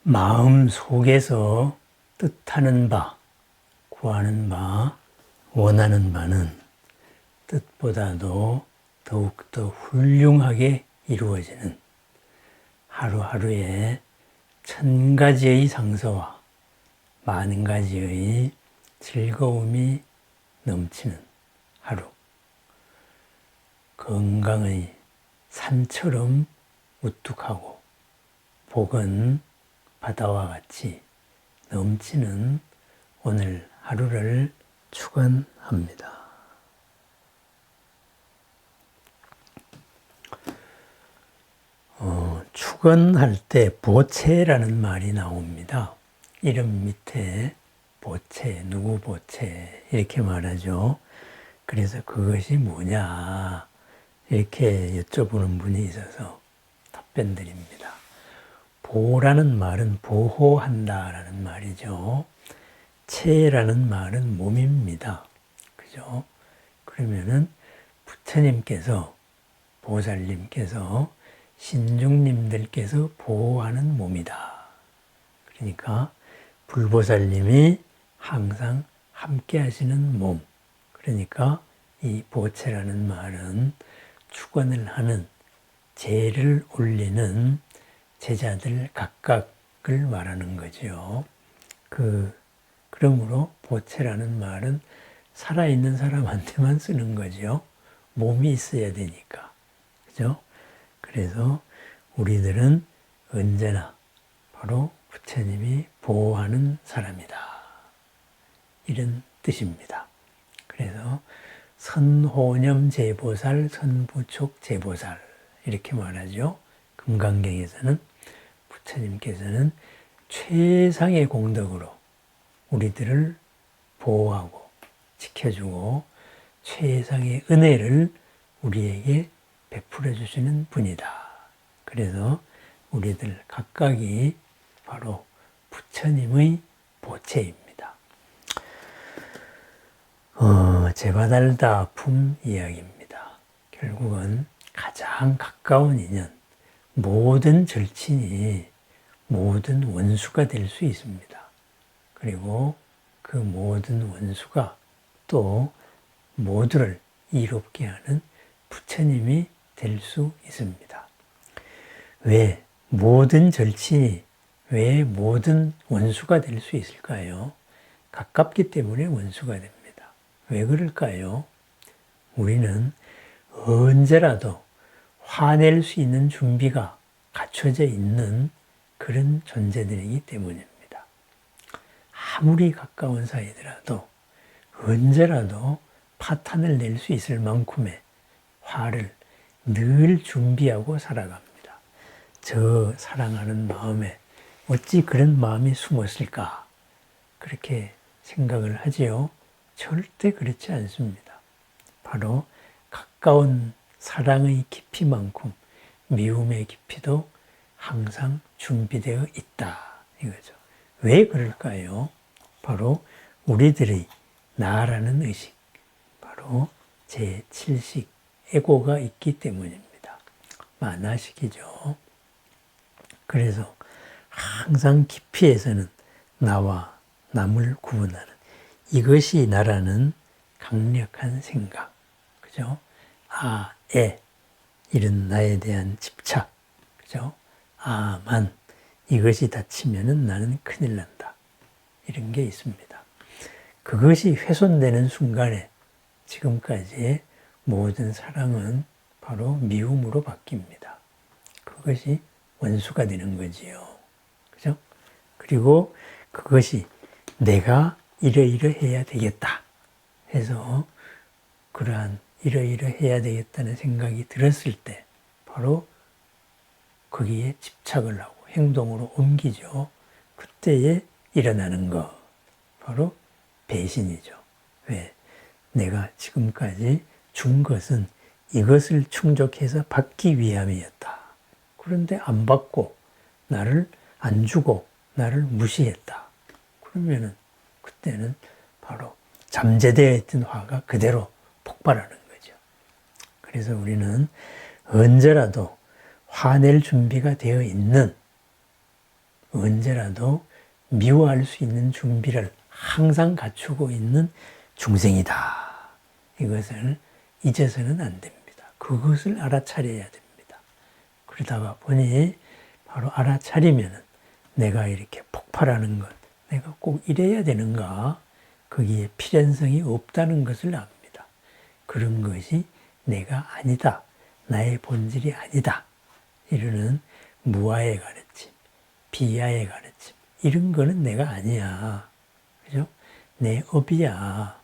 마음 속에서 뜻하는 바, 구하는 바, 원하는 바는 뜻보다도 더욱더 훌륭하게 이루어지는 하루하루의 1000가지의 상서와 많은 가지의 즐거움이 넘치는 하루. 건강의 산처럼 우뚝하고 복은 바다와 같이 넘치는 오늘 하루를 축원합니다. 축원할 때 보채라는 말이 나옵니다. 이름 밑에 보채, 누구 보채 이렇게 말하죠. 그래서 그것이 뭐냐 이렇게 여쭤보는 분이 있어서 답변드립니다. 보라는 말은 보호한다라는 말이죠. 채라는 말은 몸입니다. 그죠? 그러면은 부처님께서, 보살님께서, 신중님들께서 보호하는 몸이다. 그러니까 불보살님이 항상 함께 하시는 몸. 그러니까 이 보채라는 말은 축원을 하는, 제를 올리는 제자들 각각을 말하는 거죠. 그러므로 보채라는 말은 살아있는 사람한테만 쓰는 거죠. 몸이 있어야 되니까. 그죠? 그래서 우리들은 언제나 바로 부처님이 보호하는 사람이다. 이런 뜻입니다. 그래서 선호념 제보살, 선부촉 제보살 이렇게 말하죠. 금강경에서는 부처님께서는 최상의 공덕으로 우리들을 보호하고 지켜주고 최상의 은혜를 우리에게 베풀어 주시는 분이다. 그래서 우리들 각각이 바로 부처님의 보채입니다. 제바달다 품 이야기입니다. 결국은 가장 가까운 인연, 모든 절친이 모든 원수가 될 수 있습니다. 그리고 그 모든 원수가 또 모두를 이롭게 하는 부처님이 될 수 있습니다. 왜 모든 절친이, 왜 모든 원수가 될 수 있을까요? 가깝기 때문에 원수가 됩니다. 왜 그럴까요? 우리는 언제라도 화낼 수 있는 준비가 갖춰져 있는 그런 존재들이기 때문입니다. 아무리 가까운 사이더라도 언제라도 파탄을 낼 수 있을 만큼의 화를 늘 준비하고 살아갑니다. 저 사랑하는 마음에 어찌 그런 마음이 숨었을까? 그렇게 생각을 하지요. 절대 그렇지 않습니다. 바로 가까운 사랑의 깊이만큼 미움의 깊이도 항상 준비되어 있다. 이거죠. 왜 그럴까요? 바로 우리들의 나라는 의식, 바로 제7식, 에고가 있기 때문입니다. 만화식이죠. 그래서 항상 깊이에서는 나와 남을 구분하는 이것이 나라는 강력한 생각, 그죠? 이런 나에 대한 집착, 그죠? 만, 이것이 닫히면은 나는 큰일 난다. 이런 게 있습니다. 그것이 훼손되는 순간에 지금까지의 모든 사랑은 바로 미움으로 바뀝니다. 그것이 원수가 되는 거지요. 그죠? 그리고 그것이 내가 이러이러해야 되겠다 해서 그러한 이러이러해야 되겠다는 생각이 들었을 때 바로 거기에 집착을 하고 행동으로 옮기죠. 그때에 일어나는 거 바로 배신이죠. 왜? 내가 지금까지 준 것은 이것을 충족해서 받기 위함이었다. 그런데 안 받고 나를 안 주고 나를 무시했다. 그러면은 그때는 바로 잠재되어 있던 화가 그대로 폭발하는 거죠. 그래서 우리는 언제라도 화낼 준비가 되어 있는 언제라도 미워할 수 있는 준비를 항상 갖추고 있는 중생이다. 이것을 잊어서는 안 됩니다. 그것을 알아차려야 됩니다. 그러다가 보니 바로 알아차리면 내가 이렇게 폭발하는 것, 내가 꼭 이래야 되는가? 거기에 필연성이 없다는 것을 압니다. 그런 것이 내가 아니다. 나의 본질이 아니다. 이러는 무아의 가르침, 비야의 가르침, 이런 거는 내가 아니야. 그죠? 내 업이야.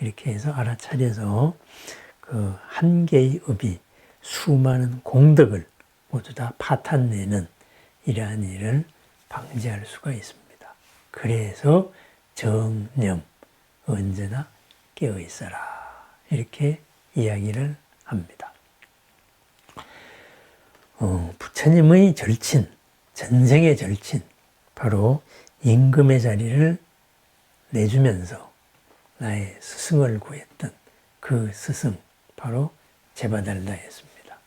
이렇게 해서 알아차려서 그 한 개의 업이 수많은 공덕을 모두 다 파탄내는 이러한 일을 방지할 수가 있습니다. 그래서 정념, 언제나 깨어있어라. 이렇게 이야기를 합니다. 부처님의 절친, 전생의 절친, 바로 임금의 자리를 내주면서 나의 스승을 구했던 그 스승, 바로 제바달다였습니다.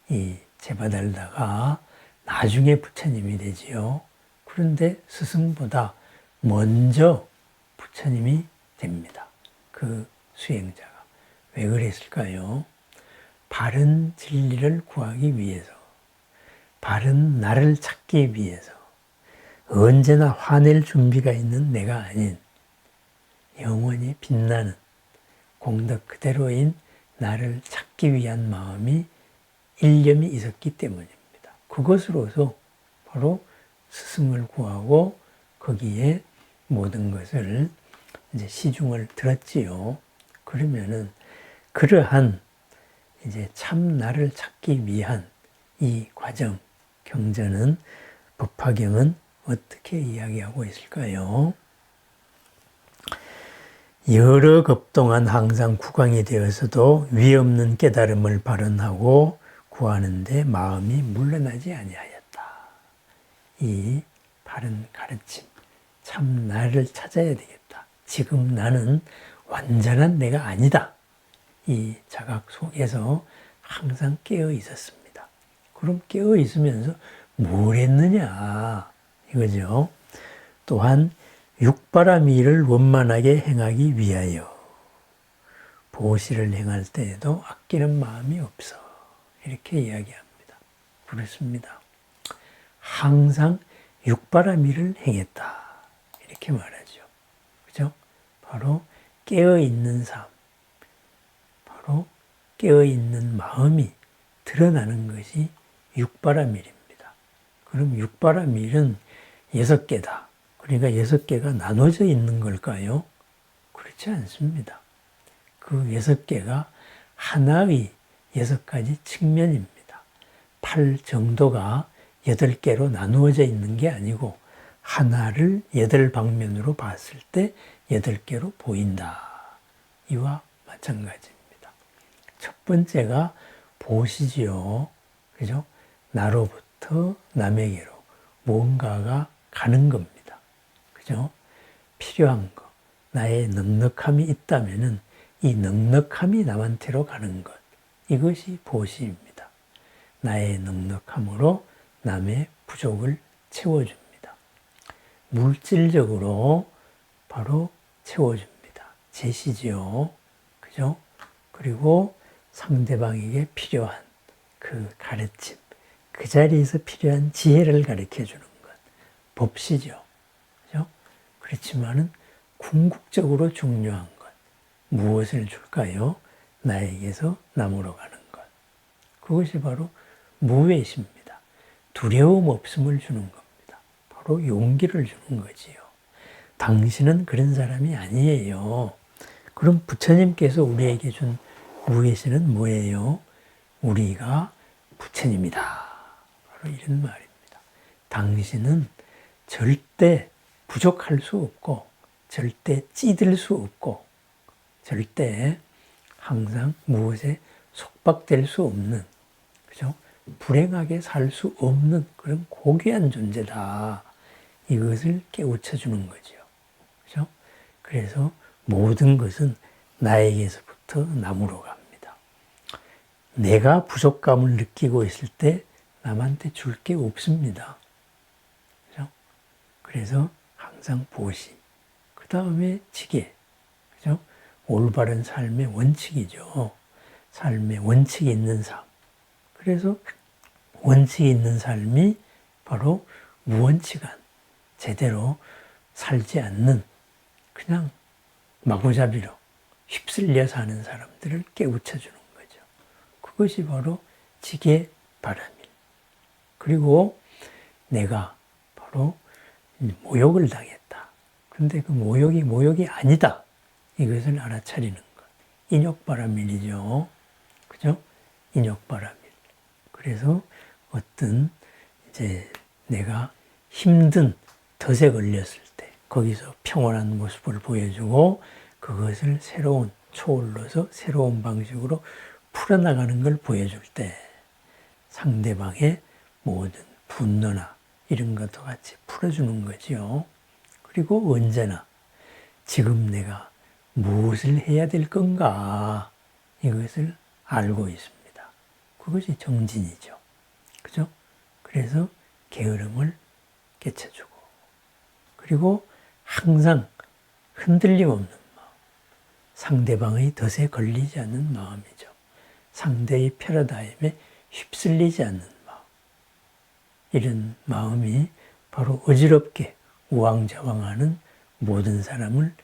이 제바달다가 나중에 부처님이 되지요. 그런데 스승보다 먼저 부처님이 됩니다. 그 수행자가. 왜 그랬을까요? 바른 진리를 구하기 위해서, 바른 나를 찾기 위해서, 언제나 화낼 준비가 있는 내가 아닌 영원히 빛나는 공덕 그대로인 나를 찾기 위한 마음이 일념이 있었기 때문입니다. 그것으로서 바로 스승을 구하고 거기에 모든 것을 이제 시중을 들었지요. 그러면은 그러한 이제 참 나를 찾기 위한 이 과정, 경전은 법화경은 어떻게 이야기하고 있을까요? 여러 급 동안 항상 구강이 되어서도 위없는 깨달음을 발언하고 구하는데 마음이 물러나지 아니하였다. 이 바른 가르침, 참 나를 찾아야 되겠다. 지금 나는 완전한 내가 아니다. 이 자각 속에서 항상 깨어 있었습니다. 그럼 깨어 있으면서 뭘 했느냐 이거죠. 또한 육바라밀을 원만하게 행하기 위하여 보시를 행할 때에도 아끼는 마음이 없어. 이렇게 이야기합니다. 그렇습니다. 항상 육바라밀을 행했다. 이렇게 말하죠. 그죠? 바로 깨어있는 삶, 바로 깨어있는 마음이 드러나는 것이 육바라밀입니다. 그럼 육바라밀은 6개다. 그러니까 6개가 나눠져 있는 걸까요? 그렇지 않습니다. 그 6개가 하나의 6가지 측면입니다. 팔 정도가 8개로 나누어져 있는 게 아니고 하나를 8방면으로 봤을 때 8개로 보인다. 이와 마찬가지입니다. 첫 번째가 보시지요. 그죠? 나로부터 남에게로 뭔가가 가는 겁니다. 그죠? 필요한 것, 나의 넉넉함이 있다면은 이 넉넉함이 남한테로 가는 것, 이것이 보시입니다. 나의 넉넉함으로 남의 부족을 채워줍니다. 물질적으로 바로 채워줍니다. 제시지요. 그죠? 그리고 상대방에게 필요한 그 가르침, 그 자리에서 필요한 지혜를 가르쳐 주는 것, 법시죠. 그죠? 그렇지만은 궁극적으로 중요한 것, 무엇을 줄까요? 나에게서 남으로 가는 것. 그것이 바로 무외십니다. 두려움 없음을 주는 겁니다. 바로 용기를 주는 거지요. 당신은 그런 사람이 아니에요. 그럼 부처님께서 우리에게 준 무외시는 뭐예요? 우리가 부처님이다. 바로 이런 말입니다. 당신은 절대 부족할 수 없고 절대 찌들 수 없고 절대 항상 무엇에 속박될 수 없는, 그죠? 불행하게 살 수 없는 그런 고귀한 존재다. 이것을 깨우쳐 주는 거죠. 그죠? 그래서 모든 것은 나에게서부터 남으로 갑니다. 내가 부족감을 느끼고 있을 때 남한테 줄 게 없습니다. 그죠? 그래서 항상 보시. 그 다음에 지계. 그죠? 올바른 삶의 원칙이죠. 삶의 원칙이 있는 삶. 그래서 원칙이 있는 삶이 바로 무원칙한, 제대로 살지 않는, 그냥 마구잡이로 휩쓸려 사는 사람들을 깨우쳐주는 거죠. 그것이 바로 지계 바람일. 그리고 내가 바로 모욕을 당했다. 근데 그 모욕이 아니다. 이것을 알아차리는 것. 인욕바람일이죠. 그죠? 인욕바람일. 그래서 어떤 이제 내가 힘든 덫에 걸렸을 때 거기서 평온한 모습을 보여주고 그것을 새로운 초월로서 새로운 방식으로 풀어나가는 걸 보여줄 때 상대방의 모든 분노나 이런 것도 같이 풀어주는 거지요. 그리고 언제나 지금 내가 무엇을 해야 될 건가 이것을 알고 있습니다. 그것이 정진이죠. 그죠? 그래서 게으름을 깨쳐주고 그리고 항상 흔들림 없는 마음, 상대방의 덫에 걸리지 않는 마음이죠. 상대의 패러다임에 휩쓸리지 않는 마음. 이런 마음이 바로 어지럽게 우왕좌왕하는 모든 사람을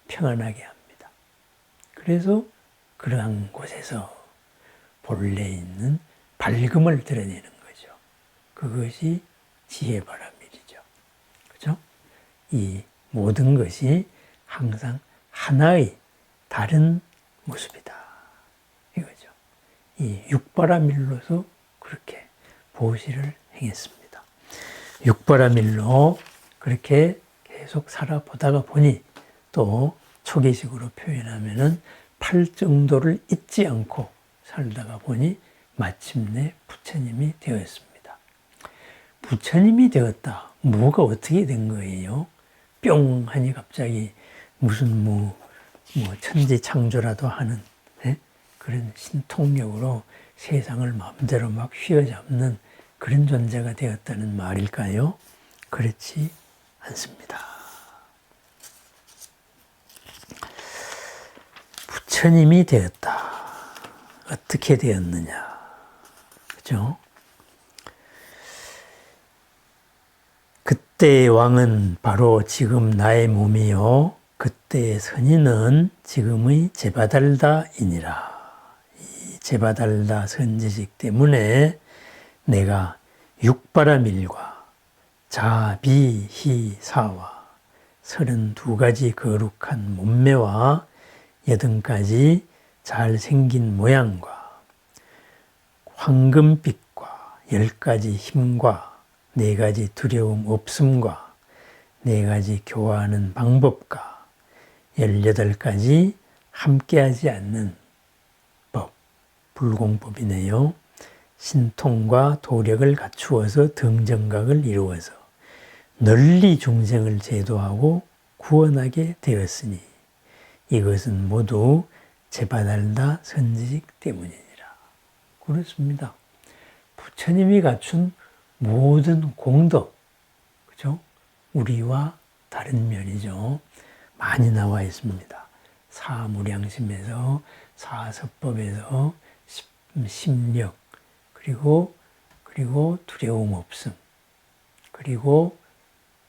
평안하게 합니다. 그래서 그러한 곳에서 본래 있는 밝음을 드러내는 거죠. 그것이 지혜바람일이죠. 그죠? 이 모든 것이 항상 하나의 다른 모습이다. 이거죠. 이 육바람일로서 그렇게 보시를 행했습니다. 육바람일로 그렇게 계속 살아보다가 보니 또 초기식으로 표현하면은 팔정도를 잊지 않고 살다가 보니 마침내 부처님이 되었습니다. 부처님이 되었다. 뭐가 어떻게 된 거예요? 뿅 하니 갑자기 무슨 천지창조라도 하는 그런 신통력으로 세상을 마음대로 막 휘어잡는 그런 존재가 되었다는 말일까요? 그렇지 않습니다. 부처님이 되었다. 어떻게 되었느냐? 그죠? 그때의 왕은 바로 지금 나의 몸이요. 그때의 선인은 지금의 제바달다이니라. 이 제바달다 선지식 때문에 내가 육바라밀과 자비희사와 32가지 거룩한 몸매와 80가지 잘생긴 모양과 황금빛과 10가지 힘과 4가지 두려움 없음과 4가지 교화하는 방법과 18가지 함께하지 않는 법, 불공법이네요. 신통과 도력을 갖추어서 등정각을 이루어서 널리 중생을 제도하고 구원하게 되었으니 이것은 모두 제바달다 선지식 때문이니라. 그렇습니다. 부처님이 갖춘 모든 공덕, 그죠? 우리와 다른 면이죠. 많이 나와 있습니다. 사무량심에서, 사서법에서, 심력, 그리고 두려움 없음, 그리고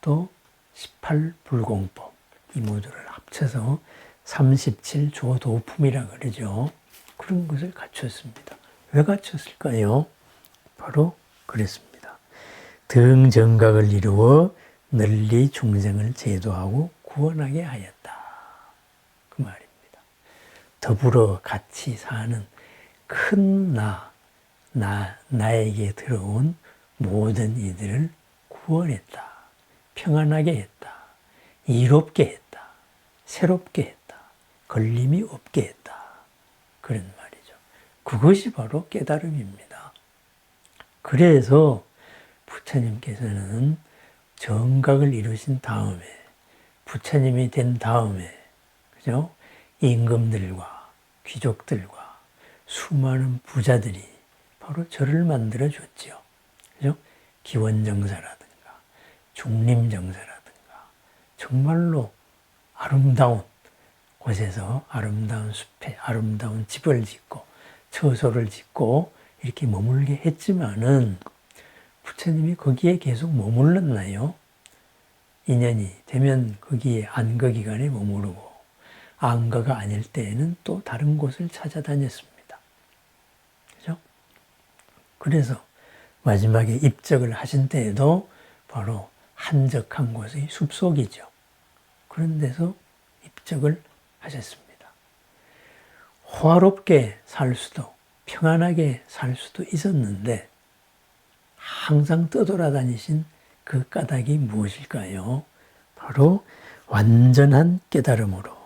또 18불공법, 이 모두를 합쳐서 37조도품이라 그러죠. 그런 것을 갖췄습니다. 왜 갖췄을까요? 바로 그랬습니다. 등정각을 이루어 널리 중생을 제도하고 구원하게 하였다. 그 말입니다. 더불어 같이 사는 큰 나에게 들어온 모든 이들을 구원했다. 평안하게 했다. 이롭게 했다. 새롭게 했다. 걸림이 없게 했다. 그런 말이죠. 그것이 바로 깨달음입니다. 그래서 부처님께서는 정각을 이루신 다음에, 부처님이 된 다음에, 그죠? 임금들과 귀족들과 수많은 부자들이 바로 절을 만들어 줬죠. 그죠? 기원정사라든가, 중림정사라든가, 정말로 아름다운 곳에서 아름다운 숲에 아름다운 집을 짓고 처소를 짓고 이렇게 머물게 했지만은 부처님이 거기에 계속 머물렀나요? 인연이 되면 거기에 안거기간에 머무르고 안거가 아닐 때에는 또 다른 곳을 찾아다녔습니다. 그죠? 그래서 마지막에 입적을 하신 때에도 바로 한적한 곳의 숲속이죠. 그런 데서 입적을 하셨습니다. 호화롭게 살 수도 평안하게 살 수도 있었는데 항상 떠돌아다니신 그 까닭이 무엇일까요? 바로 완전한 깨달음으로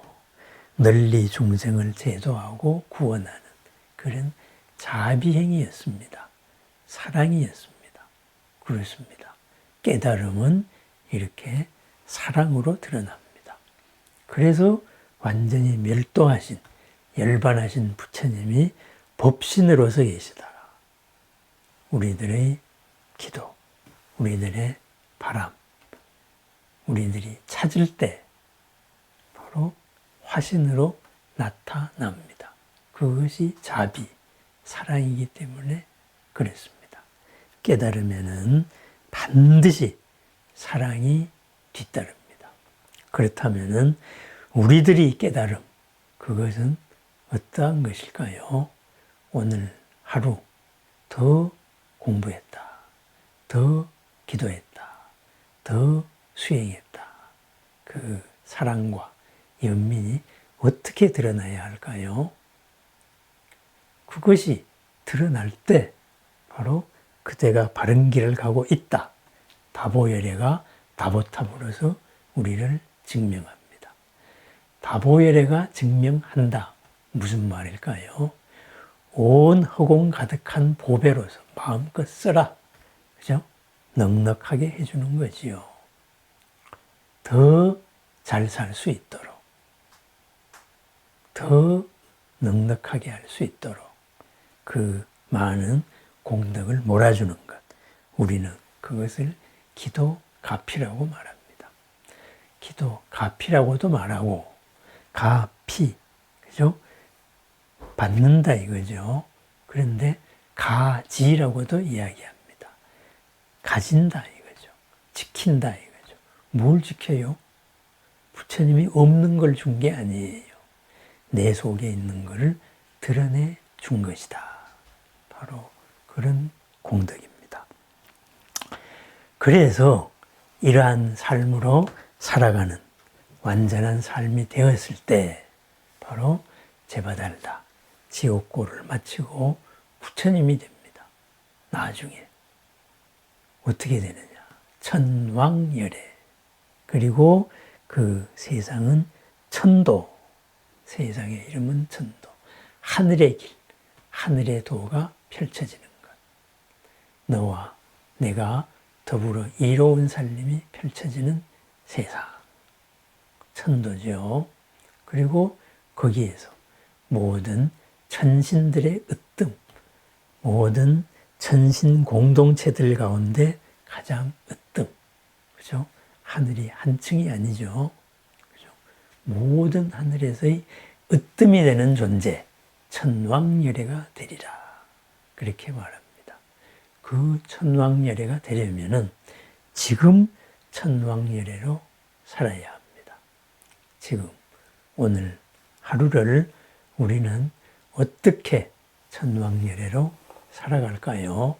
널리 중생을 제도하고 구원하는 그런 자비행위였습니다. 사랑이었습니다. 그렇습니다. 깨달음은 이렇게 사랑으로 드러납니다. 그래서 완전히 멸도하신, 열반하신 부처님이 법신으로서 계시다가 우리들의 기도, 우리들의 바람, 우리들이 찾을 때 바로 화신으로 나타납니다. 그것이 자비, 사랑이기 때문에 그랬습니다. 깨달으면은 반드시 사랑이 뒤따릅니다. 그렇다면은 우리들이 깨달음, 그것은 어떠한 것일까요? 오늘 하루 더 공부했다. 더 기도했다. 더 수행했다. 그 사랑과 연민이 어떻게 드러나야 할까요? 그것이 드러날 때 바로 그대가 바른 길을 가고 있다. 다보열애가 다보탑으로서 우리를 증명합니다. 다보열애가 증명한다. 무슨 말일까요? 온 허공 가득한 보배로서 마음껏 써라. 그죠? 넉넉하게 해주는 거지요. 더 잘 살 수 있도록, 더 넉넉하게 할 수 있도록 그 많은 공덕을 몰아주는 것. 우리는 그것을 기도 가피라고 말합니다. 기도 가피라고도 말하고, 가피, 그죠? 받는다 이거죠. 그런데 가지라고도 이야기합니다. 가진다 이거죠. 지킨다 이거죠. 뭘 지켜요? 부처님이 없는 걸 준 게 아니에요. 내 속에 있는 것을 드러내 준 것이다. 바로 그런 공덕입니다. 그래서 이러한 삶으로 살아가는 완전한 삶이 되었을 때 바로 제바달다. 지옥고를 마치고 부처님이 됩니다. 나중에 어떻게 되느냐. 천왕열애. 그리고 그 세상은 천도. 세상의 이름은 천도. 하늘의 길, 하늘의 도가 펼쳐지는 것. 너와 내가 더불어 이로운 살림이 펼쳐지는 세상. 천도죠. 그리고 거기에서 모든 천신들의 으뜸, 모든 천신 공동체들 가운데 가장 으뜸. 그죠? 하늘이 한 층이 아니죠. 그죠? 모든 하늘에서의 으뜸이 되는 존재, 천왕열애가 되리라. 그렇게 말합니다. 그 천왕열애가 되려면은 지금 천왕열애로 살아야 합니다. 지금, 오늘 하루를 우리는 어떻게 천왕열애로 살아갈까요?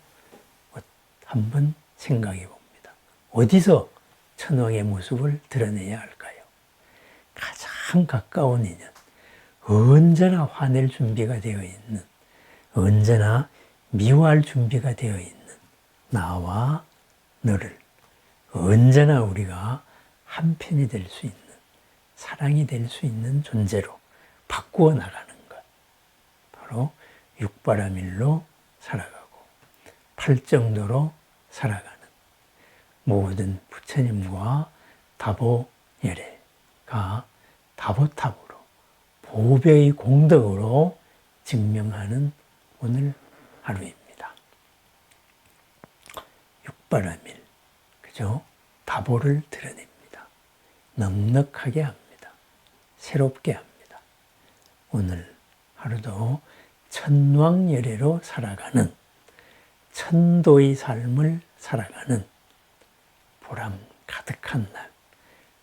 한번 생각해 봅니다. 어디서 천왕의 모습을 드러내야 할까요? 가장 가까운 인연, 언제나 화낼 준비가 되어 있는, 언제나 미워할 준비가 되어 있는 나와 너를 언제나 우리가 한편이 될 수 있는, 사랑이 될 수 있는 존재로 바꾸어 나가는 것. 바로 육바라밀로 살아가고 팔정도로 살아가는 모든 부처님과 다보열애가 다보탑으로 보배의 공덕으로 증명하는 오늘 하루입니다. 육바라밀, 그죠? 다보를 드러냅니다. 넉넉하게 합니다. 새롭게 합니다. 오늘 하루도 천왕열애로 살아가는 천도의 삶을 살아가는 보람 가득한 날,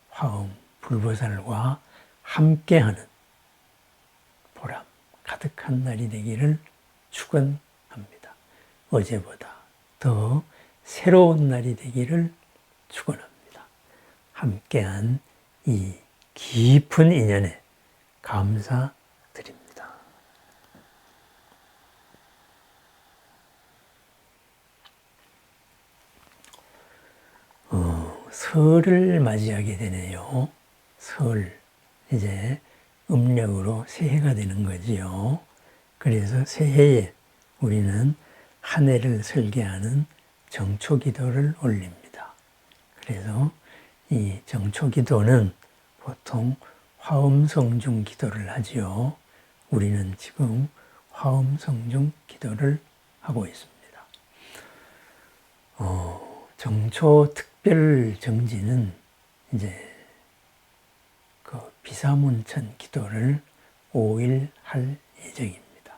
화엄 불보살과 함께하는 보람 가득한 날이 되기를 축원합니다. 어제보다 더 새로운 날이 되기를 축원합니다. 함께한 이 깊은 인연에 감사드립니다. 설을 맞이하게 되네요. 설, 이제 음력으로 새해가 되는 거지요. 그래서 새해에 우리는 한 해를 설계하는 정초기도를 올립니다. 그래서 이 정초기도는 보통 화엄성중 기도를 하지요. 우리는 지금 화엄성중 기도를 하고 있습니다. 정초 특별 정지는 이제 그 비사문천 기도를 5일 할 예정입니다.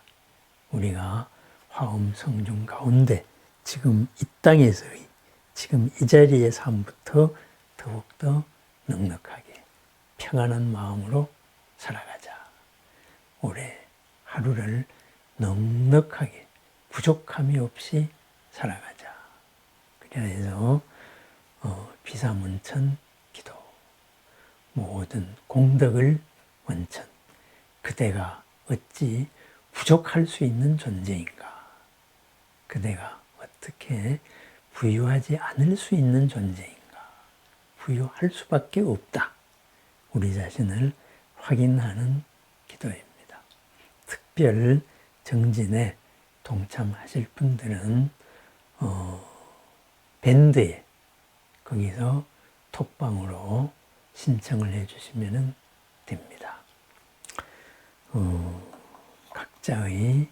우리가 화엄성중 가운데 지금 이 땅에서의 지금 이 자리의 삶부터 더욱더 넉넉하게 평안한 마음으로 살아가자. 올해 하루를 넉넉하게 부족함이 없이 살아가자. 그래서 비사문천 기도, 모든 공덕을 원천, 그대가 어찌 부족할 수 있는 존재인가? 그대가 어떻게 부유하지 않을 수 있는 존재인가? 부유할 수밖에 없다. 우리 자신을 확인하는 기도입니다. 특별 정진에 동참하실 분들은 밴드에 거기서 톡방으로 신청을 해주시면 됩니다. 각자의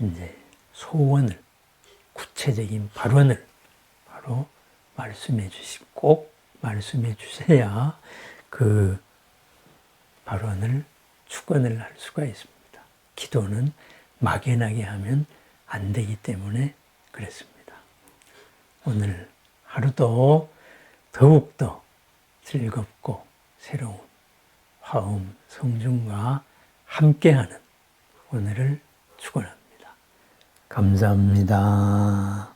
이제 소원을, 구체적인 발언을 바로 말씀해 주시고 꼭 말씀해 주셔야 그 발언을 축원을 할 수가 있습니다. 기도는 막연하게 하면 안 되기 때문에 그렇습니다. 오늘 하루도 더욱더 즐겁고 새로운 화엄 성중과 함께하는 오늘을 축원합니다. 감사합니다.